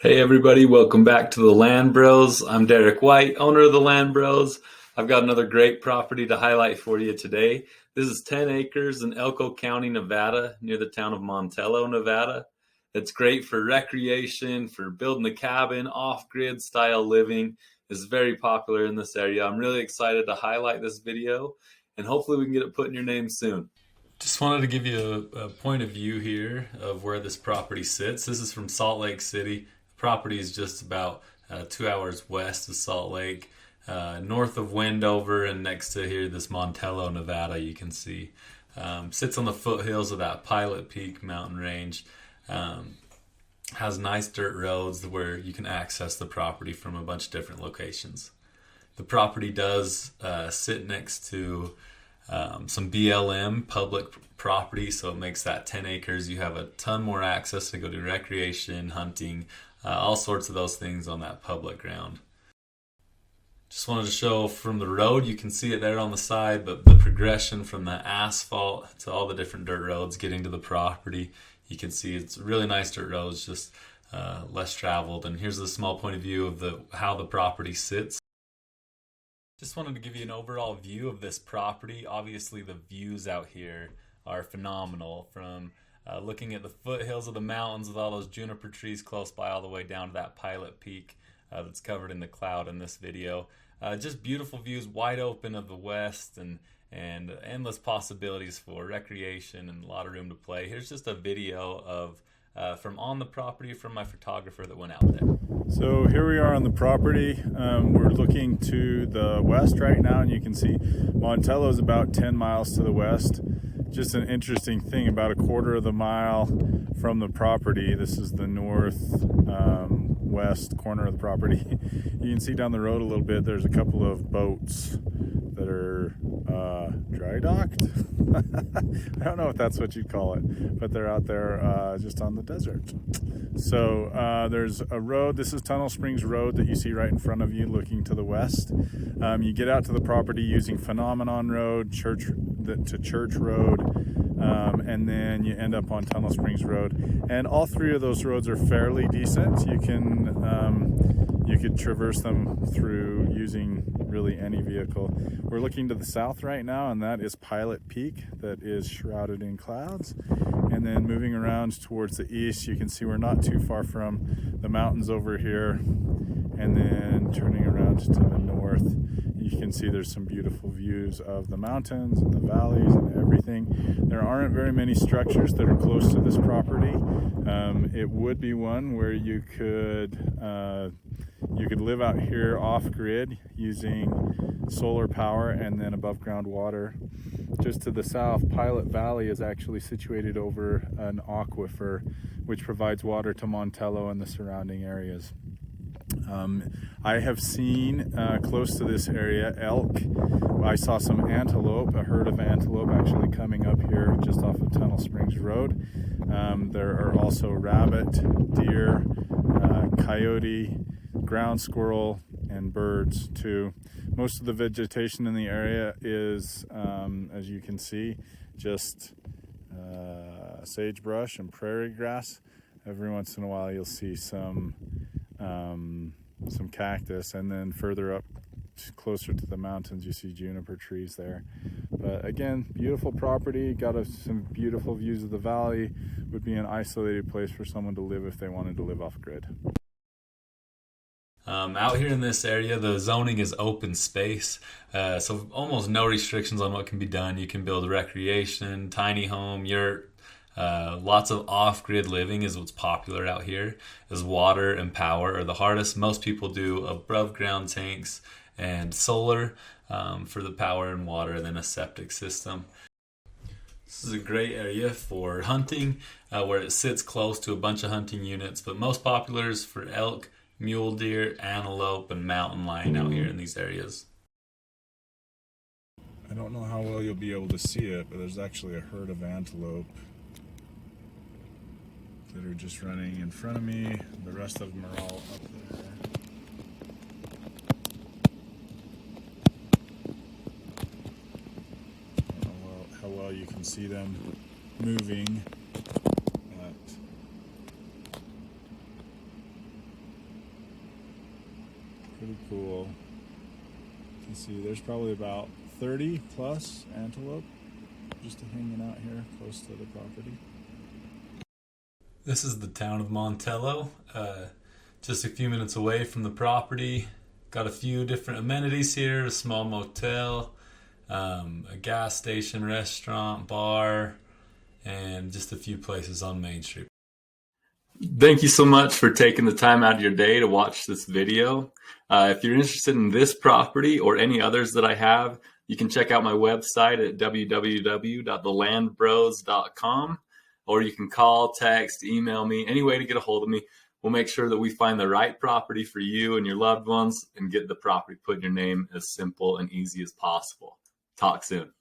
Hey everybody, welcome back to the Land Bros. I'm Derek White, owner of the Land Bros. I've got another great property to highlight for you today. This is 10 acres in Elko County, Nevada, near the town of Montello, Nevada. It's great for recreation, for building a cabin, off-grid style living. It's very popular in this area. I'm really excited to highlight this video, and hopefully we can get it put in your name soon. Just wanted to give you a point of view here of where this property sits. This is from Salt Lake City. The property is just about 2 hours west of Salt Lake, north of Wendover, and next to here, this Montello, Nevada, you can see. Sits on the foothills of that Pilot Peak mountain range. Has nice dirt roads where you can access the property from a bunch of different locations. The property does sit next to some BLM public property, so it makes that 10 acres. You have a ton more access to go to recreation, hunting, all sorts of those things on that public ground. Just wanted to show from the road, you can see it there on the side, but the progression from the asphalt to all the different dirt roads getting to the property, you can see it's really nice dirt roads, just less traveled. And here's a small point of view of how the property sits. Just wanted to give you an overall view of this property. Obviously the views out here are phenomenal, from looking at the foothills of the mountains with all those juniper trees close by all the way down to that Pilot Peak that's covered in the cloud in this video. Just beautiful views, wide open of the west, and endless possibilities for recreation and a lot of room to play. Here's just a video of from on the property from my photographer that went out there. So here we are on the property. We're looking to the west right now, and you can see Montello is about 10 miles to the west. Just an interesting thing, about a quarter of the mile from the property, this is the northwest corner of the property. You can see down the road a little bit, there's a couple of boats that are dry docked. I don't know if that's what you'd call it, but they're out there just on the desert. So there's a road. This is Tunnel Springs Road that you see right in front of you looking to the west. You get out to the property using Phenomenon Road, Church Road, and then you end up on Tunnel Springs Road. And all three of those roads are fairly decent. You could traverse them through using really any vehicle. We're looking to the south right now, and that is Pilot Peak that is shrouded in clouds. And then moving around towards the east, you can see we're not too far from the mountains over here. And then turning around to the north, you can see there's some beautiful views of the mountains and the valleys and everything. There aren't very many structures that are close to this property. It would be one where you could live out here off-grid using solar power and then above ground water. Just to the south, Pilot Valley is actually situated over an aquifer which provides water to Montello and the surrounding areas. I have seen close to this area elk. I saw some antelope, a herd of antelope actually coming up here just off of Tunnel Springs Road. There are also rabbit, deer, coyote, ground squirrel, and birds too. Most of the vegetation in the area is, as you can see, just sagebrush and prairie grass. Every once in a while you'll see some cactus, and then further up closer to the mountains you see juniper trees there. But again, beautiful property, got some beautiful views of the valley. Would be an isolated place for someone to live if they wanted to live off grid. Out here in this area, the zoning is open space, so almost no restrictions on what can be done. You can build recreation, tiny home, yurt. Lots of off-grid living is what's popular out here, as water and power are the hardest. Most people do above-ground tanks and solar for the power and water, and then a septic system. This is a great area for hunting, where it sits close to a bunch of hunting units, but most popular is for elk, mule deer, antelope, and mountain lion out here in these areas. I don't know how well you'll be able to see it, but there's actually a herd of antelope that are just running in front of me. The rest of them are all up there. I don't know how well you can see them moving, but cool. You can see there's probably about 30 plus antelope just hanging out here close to the property. This is the town of Montello, just a few minutes away from the property. Got a few different amenities here, a small motel, a gas station, restaurant, bar, and just a few places on Main Street. Thank you so much for taking the time out of your day to watch this video. If you're interested in this property or any others that I have, you can check out my website at www.thelandbros.com, or you can call, text, email me, any way to get a hold of me. We'll make sure that we find the right property for you and your loved ones and get the property put in your name as simple and easy as possible. Talk soon.